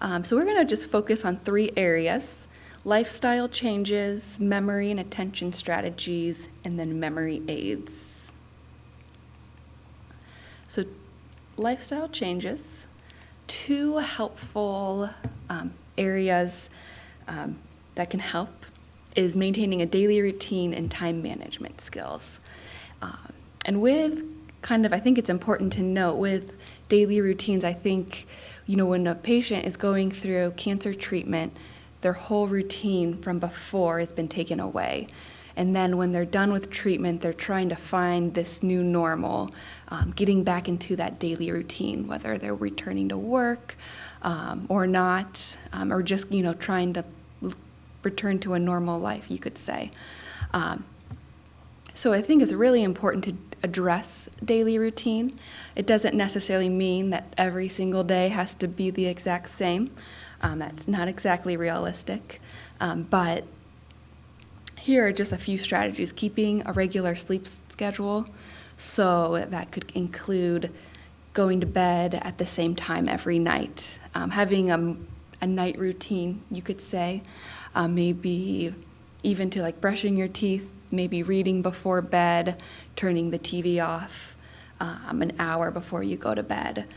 So we're going to just focus on 3 areas: lifestyle changes, memory and attention strategies, and then memory aids. So lifestyle changes, 2 helpful areas that can help is maintaining a daily routine and time management skills. And with I think it's important to note with daily routines, I think, when a patient is going through cancer treatment, their whole routine from before has been taken away. And then when they're done with treatment, they're trying to find this new normal, getting back into that daily routine, whether they're returning to work or not, or just, trying to return to a normal life, you could say. So I think it's really important to address daily routine. It doesn't necessarily mean that every single day has to be the exact same. That's not exactly realistic. But here are just a few strategies. Keeping a regular sleep schedule, so that could include going to bed at the same time every night. Having a night routine, you could say. Maybe even to brushing your teeth, maybe reading before bed, turning the TV off an hour before you go to bed.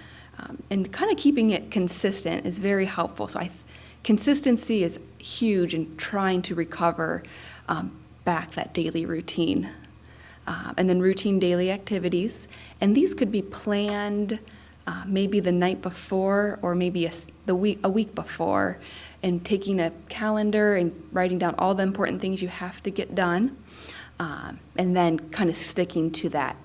And kind of keeping it consistent is very helpful. So consistency is huge in trying to recover back that daily routine. And then routine daily activities. And these could be planned maybe the night before or maybe a week before, and taking a calendar and writing down all the important things you have to get done, and then kind of sticking to that.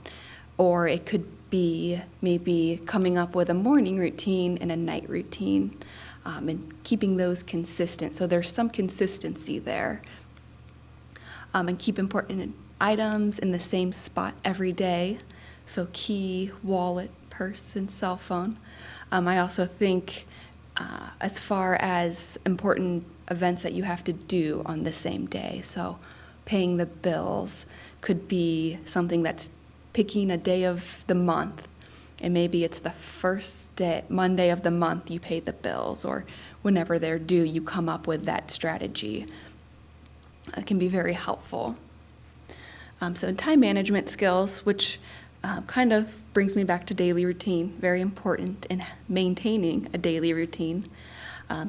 Or it could be maybe coming up with a morning routine and a night routine, and keeping those consistent. So there's some consistency there. And keep important items in the same spot every day. So key, wallet, purse, and cell phone. I also think as far as important events that you have to do on the same day. So paying the bills could be something that's picking a day of the month, and maybe it's the first Monday of the month you pay the bills, or whenever they're due, you come up with that strategy. It can be very helpful. So time management skills, which kind of brings me back to daily routine, very important in maintaining a daily routine.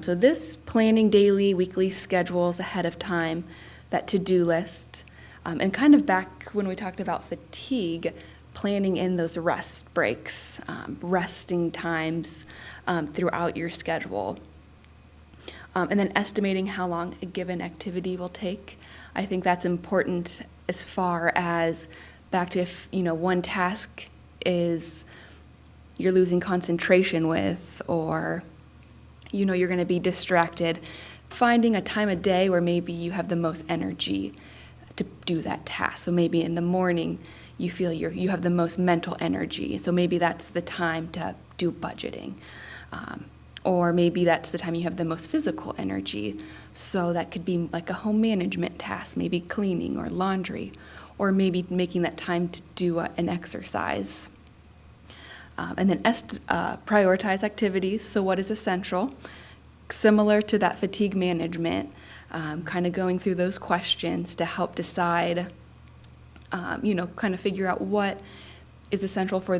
So this planning daily, weekly schedules ahead of time, that to-do list, and kind of back when we talked about fatigue, planning in those rest breaks, resting times throughout your schedule. And then estimating how long a given activity will take. I think that's important as far as back to if, one task is you're losing concentration with, or, you're going to be distracted, finding a time of day where maybe you have the most energy to do that task. So maybe in the morning you feel you have the most mental energy. So maybe that's the time to do budgeting. Or maybe that's the time you have the most physical energy. So that could be like a home management task, maybe cleaning or laundry, or maybe making that time to do an exercise. And then prioritize activities. So what is essential? Similar to that fatigue management, kind of going through those questions to help decide, kind of figure out what is essential for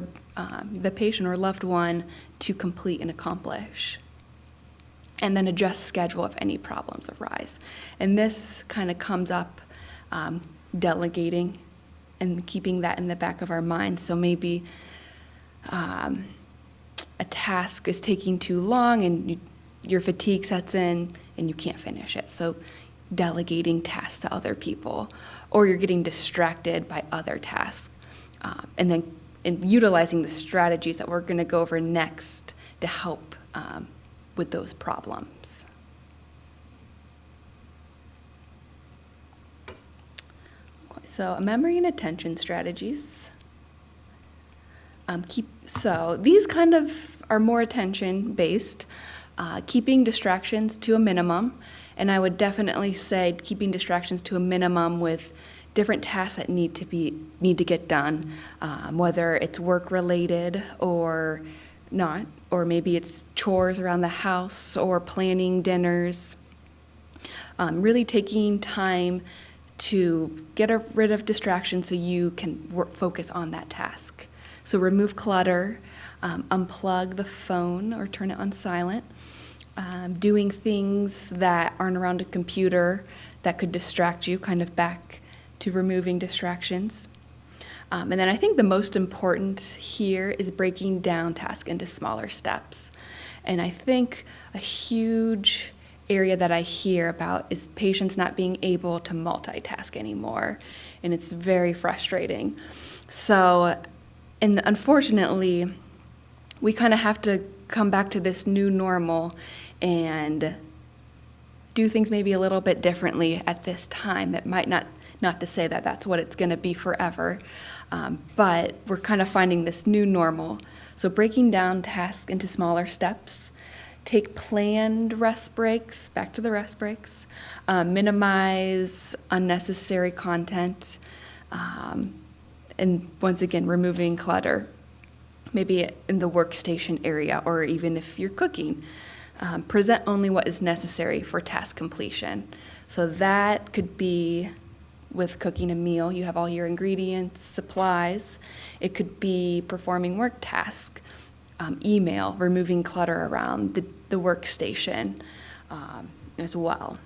the patient or loved one to complete and accomplish. And then adjust schedule if any problems arise. And this kind of comes up delegating and keeping that in the back of our minds. So maybe a task is taking too long and your fatigue sets in and you can't finish it. So delegating tasks to other people, or you're getting distracted by other tasks. And then utilizing the strategies that we're going to go over next to help with those problems. Okay, so memory and attention strategies. So these kind of are more attention-based, keeping distractions to a minimum, and I would definitely say keeping distractions to a minimum with different tasks that need to get done, whether it's work-related or not. or maybe it's chores around the house or planning dinners. Really taking time to get rid of distractions so you can focus on that task. So remove clutter, unplug the phone or turn it on silent, doing things that aren't around a computer that could distract you, kind of back to removing distractions. And then I think the most important here is breaking down tasks into smaller steps. And I think a huge area that I hear about is patients not being able to multitask anymore, and it's very frustrating. So, and unfortunately, we kind of have to come back to this new normal and do things maybe a little bit differently at this time. It might not to say that that's what it's going to be forever, but we're kind of finding this new normal. So breaking down tasks into smaller steps, take planned rest breaks, back to the rest breaks, minimize unnecessary content, and once again, removing clutter, maybe in the workstation area, or even if you're cooking. Present only what is necessary for task completion. So that could be with cooking a meal, you have all your ingredients, supplies. It could be performing work tasks, email, removing clutter around the workstation as well.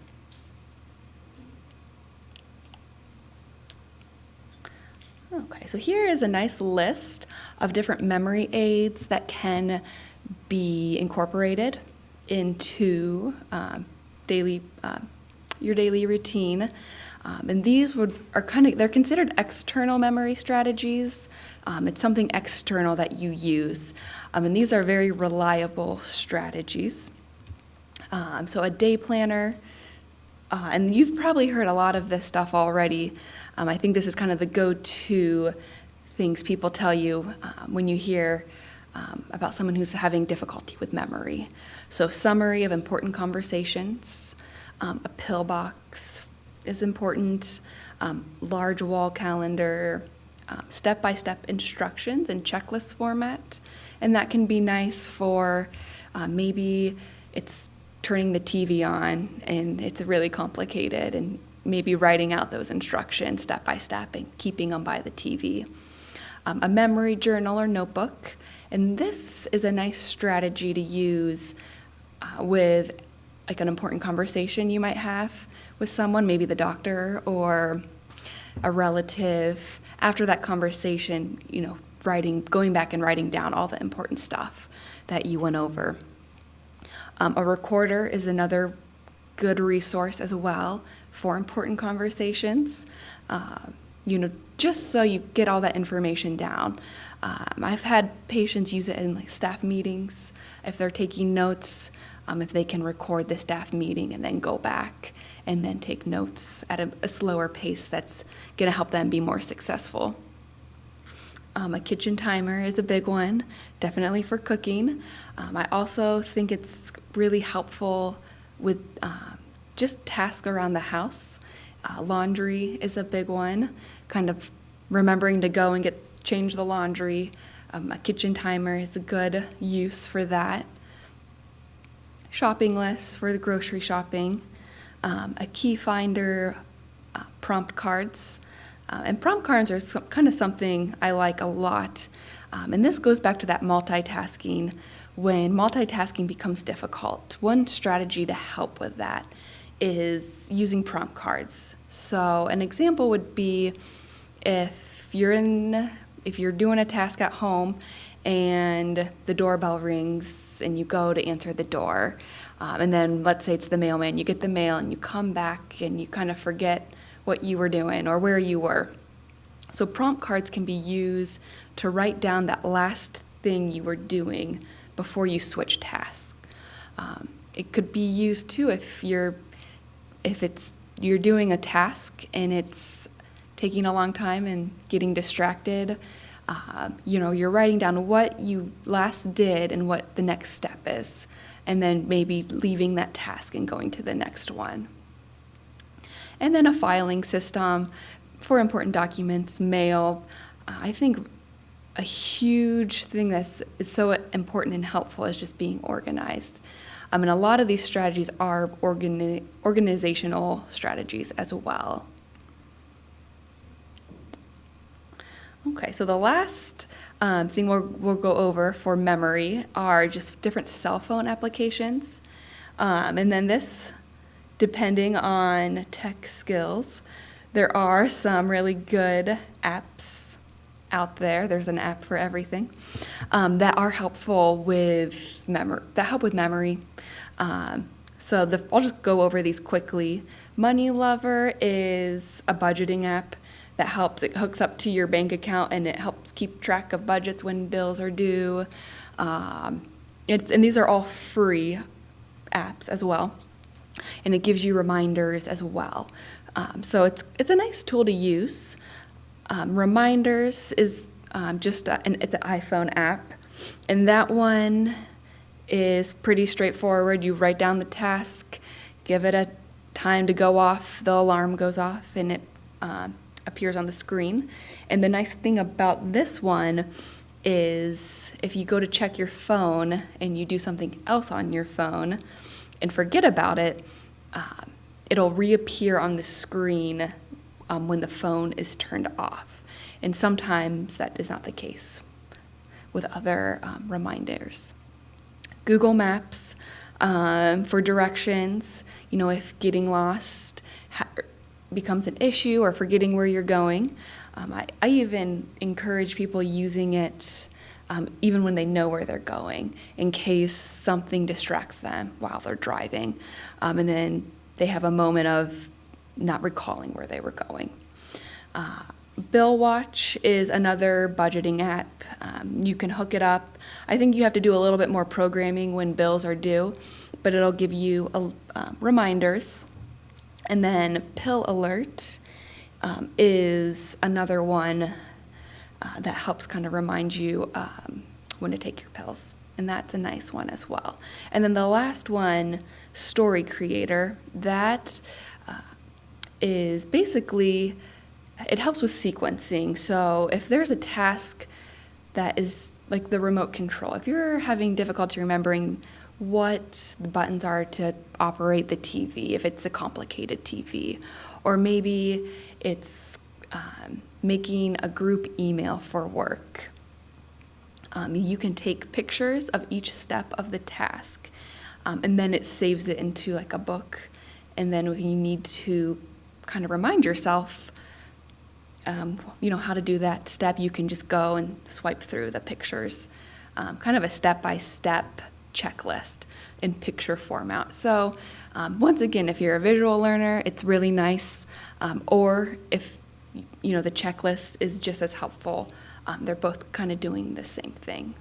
Okay, so here is a nice list of different memory aids that can be incorporated into your daily routine. And these they're considered external memory strategies. It's something external that you use. And these are very reliable strategies. So a day planner, and you've probably heard a lot of this stuff already. I think this is kind of the go-to things people tell you when you hear about someone who's having difficulty with memory. So summary of important conversations, a pill box is important, large wall calendar, step-by-step instructions in checklist format, and that can be nice for maybe it's turning the TV on and it's really complicated, and maybe writing out those instructions step by step and keeping them by the TV. A memory journal or notebook, and this is a nice strategy to use with like an important conversation you might have with someone, maybe the doctor or a relative. After that conversation, going back and writing down all the important stuff that you went over. A recorder is another good resource as well for important conversations, just so you get all that information down. I've had patients use it in staff meetings, if they're taking notes, if they can record the staff meeting and then go back and then take notes at a slower pace, that's going to help them be more successful. A kitchen timer is a big one, definitely for cooking. I also think it's really helpful with just tasks around the house. Laundry is a big one, kind of remembering to go and change the laundry. A kitchen timer is a good use for that. Shopping lists for the grocery shopping. A key finder, prompt cards. And prompt cards are kind of something I like a lot. And this goes back to that multitasking. When multitasking becomes difficult, one strategy to help with that is using prompt cards. So an example would be if you're doing a task at home and the doorbell rings and you go to answer the door, and then let's say it's the mailman, you get the mail and you come back and you kind of forget what you were doing or where you were. So prompt cards can be used to write down that last thing you were doing before you switch tasks. It could be used too if you're doing a task and it's taking a long time and getting distracted. You're writing down what you last did and what the next step is, and then maybe leaving that task and going to the next one. And then a filing system for important documents, mail. I think a huge thing that's is so important and helpful is just being organized. And a lot of these strategies are organizational strategies as well. Okay, so the last thing we'll go over for memory are just different cell phone applications. And then this, depending on tech skills, there are some really good apps out there. There's an app for everything that are helpful with memory. So I'll just go over these quickly. Money Lover is a budgeting app that helps. It hooks up to your bank account and it helps keep track of budgets when bills are due. And these are all free apps as well. And it gives you reminders as well. So it's a nice tool to use. Reminders is it's an iPhone app. And that one is pretty straightforward. You write down the task, give it a time to go off, the alarm goes off, and it appears on the screen. And the nice thing about this one is if you go to check your phone and you do something else on your phone and forget about it, it'll reappear on the screen when the phone is turned off. And sometimes that is not the case with other reminders. Google Maps for directions, if getting lost becomes an issue or forgetting where you're going. I even encourage people using it even when they know where they're going, in case something distracts them while they're driving, and then they have a moment of not recalling where they were going. Bill Watch is another budgeting app. You can hook it up. I think you have to do a little bit more programming when bills are due, but it'll give you reminders. And then Pill Alert is another one that helps kind of remind you when to take your pills. And that's a nice one as well. And then the last one, Story Creator, that is basically, it helps with sequencing. So if there's a task that is like the remote control, if you're having difficulty remembering what the buttons are to operate the TV, if it's a complicated TV, or maybe it's making a group email for work, you can take pictures of each step of the task, and then it saves it into like a book. And then when you need to kind of remind yourself, how to do that step, you can just go and swipe through the pictures, kind of a step-by-step checklist in picture format. So once again, if you're a visual learner, it's really nice. Or if the checklist is just as helpful, they're both kind of doing the same thing.